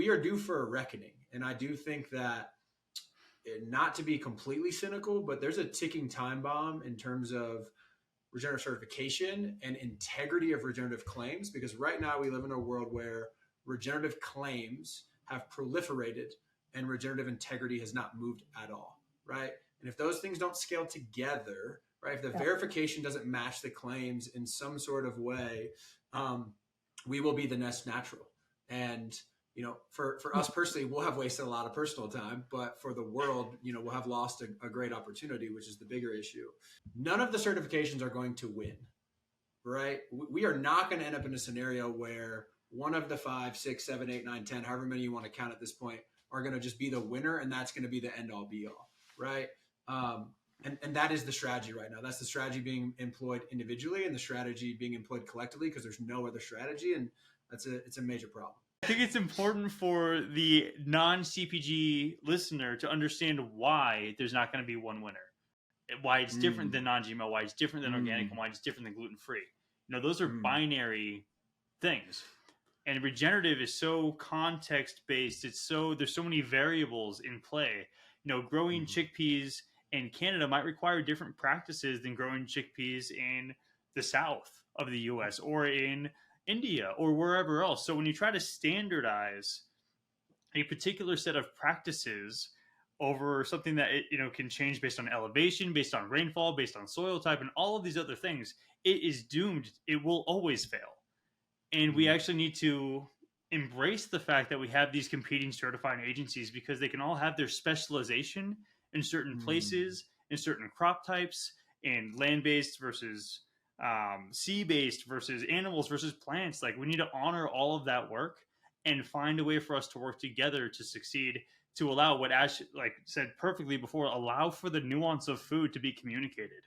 we are due for a reckoning. And I do think that, not to be completely cynical, but there's a ticking time bomb in terms of regenerative certification and integrity of regenerative claims, because right now we live in a world where regenerative claims have proliferated and regenerative integrity has not moved at all, right? And if those things don't scale together, right, if the verification doesn't match the claims in some sort of way, we will be the next natural. And for us personally, we'll have wasted a lot of personal time, but for the world, we'll have lost a great opportunity, which is the bigger issue. None of the certifications are going to win, right? We are not going to end up in a scenario where one of the 5, 6, 7, 8, 9, 10, however many you want to count at this point, are going to just be the winner, and that's going to be the end all be all, right? And that is the strategy right now. That's the strategy being employed individually and the strategy being employed collectively, because there's no other strategy, and it's a major problem. I think it's important for the non-CPG listener to understand why there's not going to be one winner, why it's different than non-GMO, why it's different than organic, and why it's different than gluten-free. Those are binary things. And regenerative is so context-based. There's so many variables in play. Growing chickpeas in Canada might require different practices than growing chickpeas in the south of the US or in India or wherever else. So when you try to standardize a particular set of practices over something that can change based on elevation, based on rainfall, based on soil type, and all of these other things, it is doomed. It will always fail. And we actually need to embrace the fact that we have these competing certifying agencies, because they can all have their specialization in certain places, in certain crop types, in land-based versus sea-based versus animals versus plants. Like, we need to honor all of that work and find a way for us to work together to succeed, to allow what Ash said perfectly before, allow for the nuance of food to be communicated.